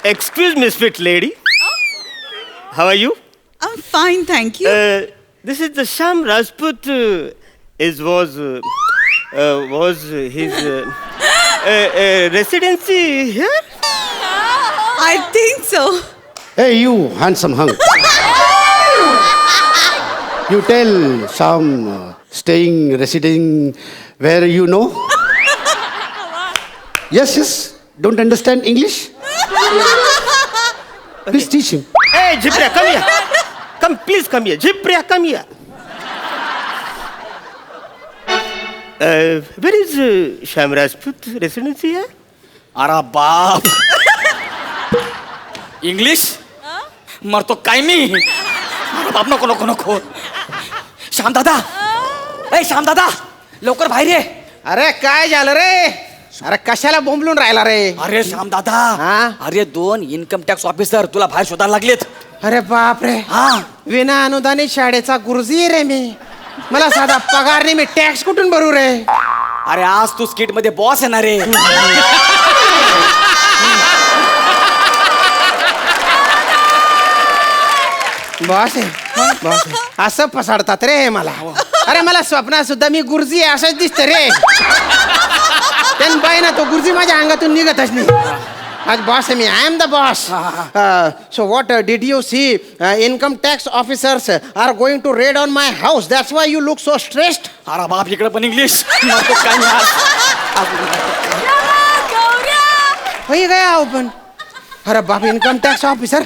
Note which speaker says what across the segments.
Speaker 1: Excuse me, sweet lady. How are you?
Speaker 2: I'm fine, thank you.
Speaker 1: This is the Sham Rajput. Was his residency here?
Speaker 2: I think so.
Speaker 3: Hey, you handsome hunk. You tell Sham staying, residing where you know? Yes. Don't understand English? Please teach him.
Speaker 1: Hey, Jipriya, come here. Please come here. Jipriya, come here. Where is Sham Rajput residency here?
Speaker 4: अरे बाप English मरतो काय मी अरे बाप नको नको नको श्याम दादा ए श्याम दादा लवकर बाहेर ये
Speaker 5: अरे काय झालं रे अरे कशाला बोंबलून राहिला रे
Speaker 4: अरे श्याम दादा
Speaker 5: हा?
Speaker 4: अरे 2 इन्कम टॅक्स ऑफिसर तुला बाहेर शोधायला लागलेत
Speaker 5: अरे बाप रे
Speaker 4: हा
Speaker 5: विना अनुदानित शाळेचा गुरुजी रे मी मला साधा पगार नाही मी टॅक्स कुठून भरू रे
Speaker 4: अरे आज तू स्किट मध्ये बॉस येणार रे
Speaker 5: बॉस आहे असं फसाडतात रे मला अरे मला स्वप्नात सुद्धा मी गुरुजी आहे असंच दिसतं रे त्यान बाई ना तो गुरुजी माझ्या अंगातून निघतच नाही आज बॉस आहे मी I am the boss so what did you see income tax officers are going to raid on my house that's why you look so stressed
Speaker 4: अरे बाप इकडे पण इंग्लिश मरतो काय मी
Speaker 5: होई गया ओपन अरे बाप इन्कम टॅक्स ऑफिसर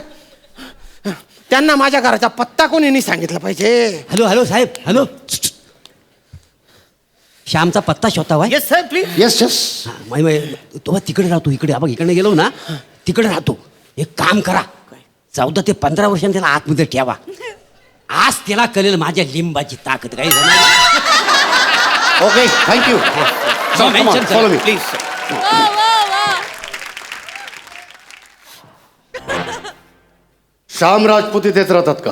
Speaker 5: त्यांना माझ्या घराचा पत्ता कोणी नाही सांगितलं पाहिजे
Speaker 6: हॅलो साहेब हॅलो श्यामचा पत्ता शोधावा
Speaker 1: Yes, sir, please.
Speaker 3: Yes.
Speaker 6: तो तिकडे राहतो इकडे आपण इकडे गेलो ना तिकडे राहतो एक काम करा 14 ते 15 वर्षांनी त्याला आतमध्ये ठेवा आज त्याला कळेल माझ्या लिंबाची ताकद काही
Speaker 3: Okay, thank you. Come on, follow me.
Speaker 1: Please, sir.
Speaker 3: Shyam Rajput इथेच राहतात का?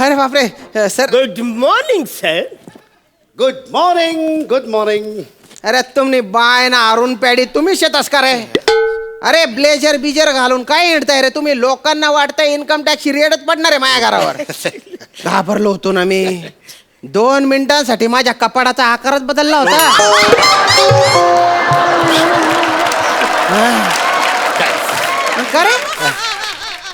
Speaker 5: अरे बापरे sir
Speaker 1: Good morning, sir.
Speaker 3: Good morning.
Speaker 5: अरे तुमने बाय ना अरुण पॅडी तुम्ही शेतस का रे अरे ब्लेजर बिजर घालून काय हिंडताय रे तुम्ही लोकांना वाटतंय इन्कम टॅक्सची रेडच पडणार आहे माझ्या घरावर घाबरलो होतो ना मी 2 मिनिटांसाठी माझ्या कपाडाचा आकारच बदलला होता का रे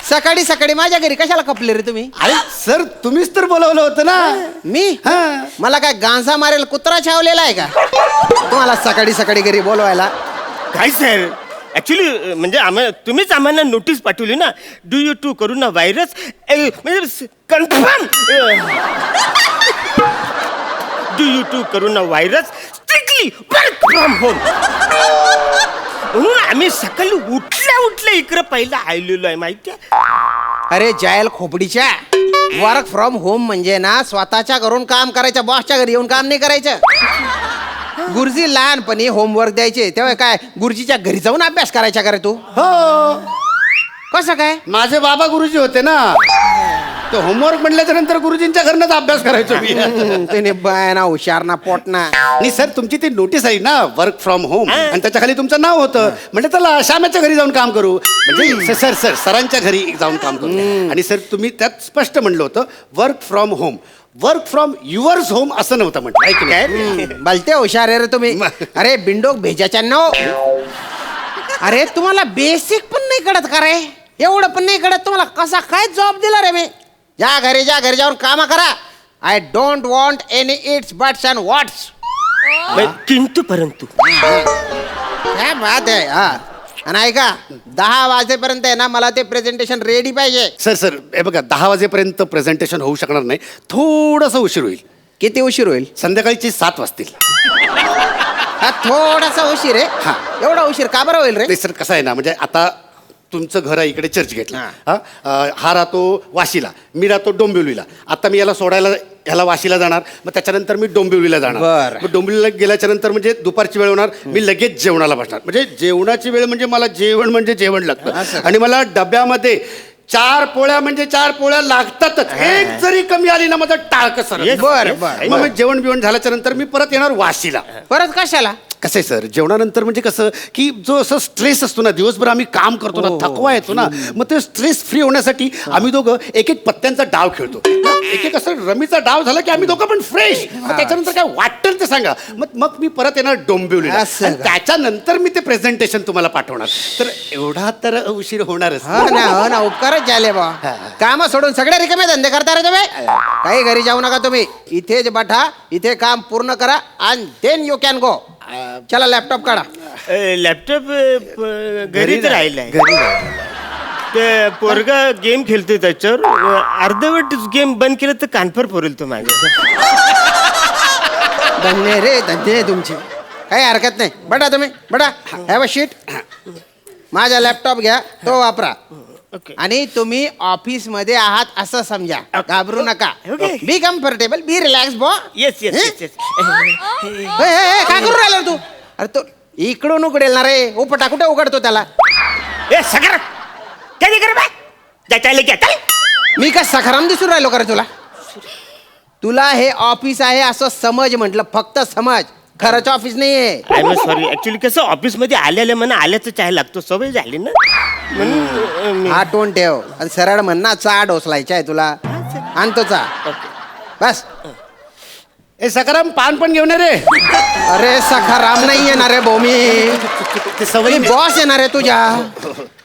Speaker 5: सकाळी सकाळी माझ्या घरी कशाला कपले रे तुम्ही
Speaker 3: अरे सर तुम्हीच तर बोलवलं होतं ना.
Speaker 5: मी मला काय गांजा मारेल कुत्रा छावलेला आहे का तुम्हाला सकाळी सकाळी घरी बोलवायला
Speaker 1: काय सर ऍक्च्युली म्हणजे तुम्हीच आम्हाला नोटीस पाठवली ना do you to corona virus म्हणजे confirm do you to corona virus strictly work from home म्हणून आम्ही सकाळी उठल्या इकडे पहिला आलेलो आहे माहिती
Speaker 5: अरे जायल खोपडीच्या वर्क फ्रॉम होम म्हणजे ना स्वतःच्या घरून काम करायचं बॉसच्या घरी येऊन काम नाही करायचं गुरुजी लहानपणी होमवर्क द्यायचे तेव्हा काय गुरुजीच्या घरी जाऊन अभ्यास करायचा का रे तू
Speaker 3: हो
Speaker 5: कसं काय
Speaker 3: माझे बाबा गुरुजी होते ना तो होमवर्क म्हटल्याच्या नंतर गुरुजींच्या घरनच अभ्यास करायचो मी.
Speaker 5: त्याने बाय ना हुशार ना पोट ना
Speaker 3: आणि सर तुमची ती नोटीस आहे ना वर्क फ्रॉम होम आणि त्याच्या खाली तुमचं नाव होतं म्हणजे त्याला श्यामाच्या घरी जाऊन काम करू म्हणजे सरांच्या घरी जाऊन काम करू आणि सर तुम्ही त्यात स्पष्ट म्हणलं होतं work from home work from yours home असं नव्हतं म्हटलं आहे की नाही
Speaker 5: भलते हुशार आहे रे तुम्ही अरे बिंडोक भेजाच्या नो अरे तुम्हाला बेसिक पण नाही कळत का रे एवढं पण नाही कळत तुम्हाला कसा काय जॉब दिला रे मी जा घरी जाऊन काम करा I don't want any its buts and whats
Speaker 1: किंतु परंतु
Speaker 5: काय बात आहे हा आणि ऐका 10 वाजेपर्यंत आहे ना मला ते प्रेझेंटेशन रेडी पाहिजे
Speaker 3: सर हे बघा 10 वाजेपर्यंत प्रेझेंटेशन होऊ शकणार नाही थोडंसं उशीर होईल
Speaker 5: किती उशीर होईल
Speaker 3: संध्याकाळची 7 वाजतील
Speaker 5: हा थोडासा उशीर आहे
Speaker 3: हा.
Speaker 5: एवढा उशीर का बरं होईल रे
Speaker 3: ते सर कसं आहे ना म्हणजे आता तुमचं घर आहे इकडे चर्च घेतलं हा राहतो वाशीला मी राहतो डोंबिवलीला आता मी याला सोडायला ह्याला वाशीला जाणार मग त्याच्यानंतर मी डोंबिवलीला जाणार
Speaker 5: बरं.
Speaker 3: मग डोंबिवलीला गेल्याच्या नंतर म्हणजे दुपारची वेळ होणार मी लगेच जेवणाला बसणार म्हणजे जेवणाची वेळ म्हणजे मला जेवण म्हणजे जेवण लागतं आणि मला डब्यामध्ये 4 पोळ्या म्हणजे 4 पोळ्या लागतातच एक जरी कमी आली ना माझं टाळकं सर
Speaker 5: बरं
Speaker 3: मग जेवण बिवण झाल्याच्या नंतर मी परत येणार वाशीला
Speaker 5: परत कशाला
Speaker 3: कसं आहे सर, जेवणानंतर म्हणजे कसं की जो असं स्ट्रेस असतो ना, दिवसभर आम्ही काम करतो ना, थकवा येतो ना, मग ते स्ट्रेस फ्री होण्यासाठी आम्ही दोघं एक एक पत्त्यांचा डाव खेळतो. एक एक असं रमीचा डाव झाला की आम्ही दोघं पण फ्रेश. त्याच्यानंतर काय वाटतं ते सांगा. मग मग मी परत येणार डोंबिवलीला
Speaker 5: असं
Speaker 3: आणि
Speaker 5: का?
Speaker 3: त्याच्यानंतर मी ते प्रेझेंटेशन तुम्हाला पाठवणार. तर एवढा तर उशीर होणारच.
Speaker 5: हो ना उपकारच झाले बा. काम सोडून सगळे रिकामे धंदे करता रे तुम्ही. काही घरी जाऊ नका तुम्ही, इथेच बठा, इथे काम पूर्ण करा आणि देन यू कॅन गो. चला लॅपटॉप काढा.
Speaker 1: लॅपटॉप घरीच राहिलाय.
Speaker 3: घरी राहिलाय.
Speaker 1: ते पोरगा गेम खेळतोय त्याच्यावर अर्धवट गेम बंद केलं तर कानफर पोरेल तो माझ्या.
Speaker 5: धन्य रे धन्य तुमचे, काही हरकत नाही. बटा तुम्ही बटा, हॅव अ शीट. माझा लॅपटॉप घ्या, तो वापरा.
Speaker 1: ओके.
Speaker 5: आणि तुम्ही ऑफिस मध्ये आहात असं समजा. घाबरू नका.
Speaker 1: Okay.
Speaker 5: Be comfortable, be relax बॉ.
Speaker 1: Yes yes yes yes.
Speaker 5: काय करू राहिला रे तू? अरे तो इकडून उघडेल ना रे. उपटा कुठे उघडतो त्याला?
Speaker 1: ए सगर काय कर बा त्याच्याले की आता
Speaker 5: मी काय सखाराम दिसून राहिलो का रे तुला? तुला हे ऑफिस आहे असं समज म्हटलं, फक्त समज. खरंच ऑफिस नाहीये.
Speaker 1: I am sorry. ऍक्च्युली कसं ऑफिसमध्ये आल्याला म्हणा आल्याचं चहा लागतो, सवय झाली ना म्हणून मी-
Speaker 5: हा टोन ठेव आणि सरळ म्हण ना, चा डोसलायचा आहे तुला. आणतो चा. बस.
Speaker 3: ए सकाराम, पान पण घेऊन ये रे.
Speaker 5: अरे सखाराम नाही येणार रे भोमी.
Speaker 3: ते सवयी
Speaker 5: मी बॉस येणार आहे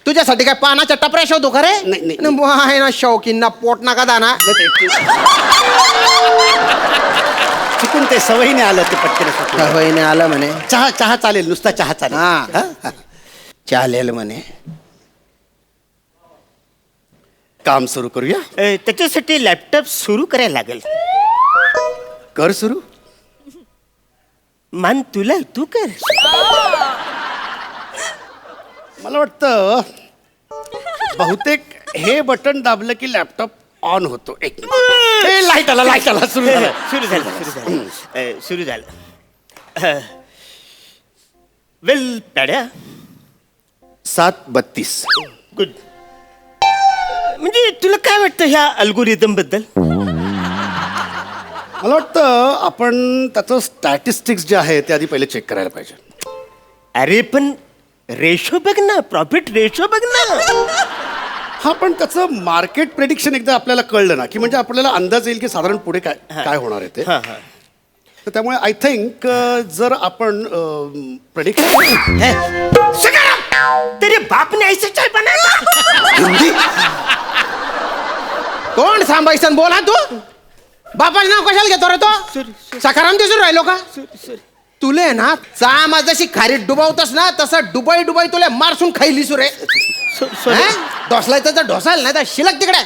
Speaker 5: तुझ्यासाठी काय पानाच्या टपऱ्या शोधू का रे?
Speaker 3: नाही, नाही.
Speaker 5: न बुवा आहे ना शौकीन ना, पोट नका दाना.
Speaker 3: चुकून ते सवयीने आलं ते पटकन.
Speaker 5: होईने आलं म्हणे.
Speaker 3: चहा चहा चालेल, नुसता चहा चालेल.
Speaker 5: हा.
Speaker 3: हा?
Speaker 5: चालेल म्हणे.
Speaker 3: काम सुरू करूया.
Speaker 1: त्याच्यासाठी लॅपटॉप सुरू करायला लागेल.
Speaker 3: कर सुरू.
Speaker 1: मान तुला तू कर.
Speaker 3: मला वाटतं बहुतेक हे बटन दाबलं की लॅपटॉप ऑन होतो. एक लाईट आला सुरू झाला.
Speaker 1: सुरू झालं. वेल पॅड्या
Speaker 3: 7:32.
Speaker 1: गुड. म्हणजे तुला काय वाटतं ह्या अल्गोरिदम बद्दल?
Speaker 3: मला वाटतं आपण त्याचं स्टॅटिस्टिक्स जे आहे ते आधी पहिले चेक करायला पाहिजे.
Speaker 1: अरे पण रेशो बघ ना, प्रॉफिट रेशो बघ ना.
Speaker 3: हा, पण त्याचं मार्केट प्रेडिक्शन एकदा आपल्याला कळलं ना की म्हणजे आपल्याला अंदाज येईल की साधारण पुढे काय काय होणार आहे ते.
Speaker 1: हा हा.
Speaker 3: तर त्यामुळे आय थिंक जर आपण प्रेडिक्शन
Speaker 1: तेरे बाप ने ऐसे चाय बनाया.
Speaker 3: हिंदी
Speaker 5: कोण सांभायसन बोला तू? बापाचं नाव कशाला घेतो रे तो?
Speaker 1: Sorry.
Speaker 5: सखाराम दिसून राहिलो का?
Speaker 1: Sorry.
Speaker 5: तुले ना चा माझ जशी खारीत डुबावतस ना, तसं डुबाई तुले मारसून खाईली सुरे. ढोसलाय तर ढोसाल नाही तर शिलक तिकडे.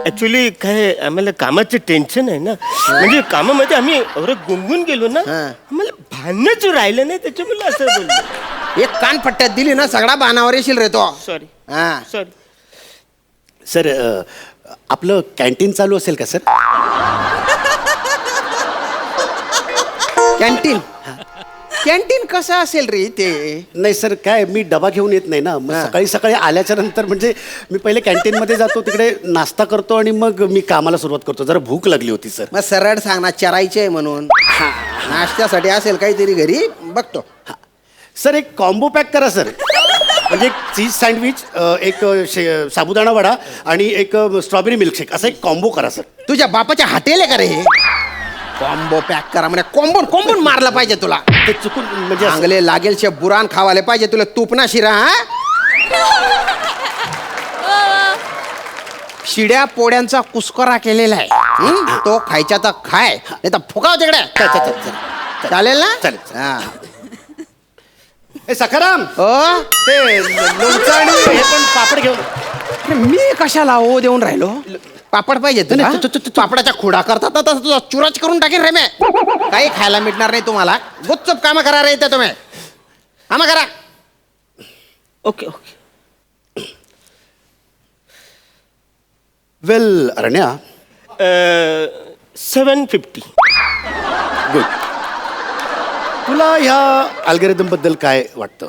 Speaker 1: ऍक्च्युली काय आम्हाला कामाचं टेन्शन आहे ना, म्हणजे कामामध्ये आम्ही एवढं गुंगून गेलो ना, आम्हाला भानच राहिलं नाही, त्याच्यामुळे असं बोललो.
Speaker 5: एक कान पट्ट्यात दिली ना, सगळा बाणावर येशील रे तो.
Speaker 1: सॉरी
Speaker 5: हा.
Speaker 1: सॉरी.
Speaker 3: सर, आपलं कॅन्टीन चालू असेल का सर?
Speaker 5: कॅन्टीन कसं असेल रे ते?
Speaker 3: नाही सर, काय मी डबा घेऊन येत नाही ना, मग सकाळी सकाळी आल्याच्या नंतर म्हणजे मी पहिले कॅन्टीनमध्ये जातो, तिकडे नाश्ता करतो आणि मग मी कामाला सुरुवात करतो. जरा भूक लागली होती सर.
Speaker 5: मग सरळ सांग ना, चरायचे म्हणून. नाश्त्यासाठी असेल काहीतरी घरी, बघतो.
Speaker 3: सर, एक कॉम्बो पॅक करा सर. म्हणजे एक चीज सँडविच, एक साबुदाणा वडा आणि एक स्ट्रॉबेरी मिल्कशेक, असा एक कॉम्बो करा सर.
Speaker 5: तुझ्या बापाच्या हॉटेल आहे का रे? कॉम्बो पॅक करा म्हणजे कोंबून मारला पाहिजे तुला.
Speaker 3: ते चुकून म्हणजे असं-
Speaker 5: चांगले लागेल शे बुरान खावाले पाहिजे तुला. तूप ना शिरा. शिड्या पोड्यांचा कुस्करा केलेला आहे. तो खायचा तर खाय, नाही तर फुकाव तिकडे. चालेल ना?
Speaker 3: चालेल.
Speaker 5: हा.
Speaker 3: ए सखाराम,
Speaker 5: ओ,
Speaker 3: ते लोणचं आणि हे पण पापड घेऊन.
Speaker 5: अरे मी कशाला ओ देऊन राहिलो? पापड पाहिजे तुला? पापडाच्या खुडा करतात ना, तसं तुझा चुराच करून टाकेन रे मी. काही खायला मिळणार नाही तुम्हाला. गुपचूप कामं करा रे इथे तुम्ही. कामं करा.
Speaker 1: Okay okay.
Speaker 3: Well Aranya,
Speaker 1: 750.
Speaker 3: Good. तुला ह्या अल्गोरिदम बद्दल काय वाटतं?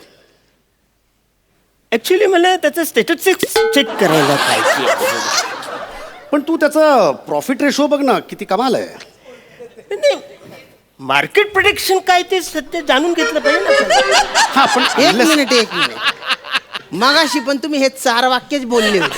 Speaker 1: ऍक्च्युली मला त्याचं स्टेटस चेक करायला पाहिजे.
Speaker 3: पण तू त्याचा प्रॉफिट रेशो बघ ना, किती कमाल आहे.
Speaker 1: नाही, मार्केट प्रिडिक्शन काय ते सध्या जाणून घेतलं पाहिजे ना.
Speaker 3: हा पण
Speaker 5: एक मिनिट मगाशी पण तुम्ही हे 4 वाक्यच बोलले होते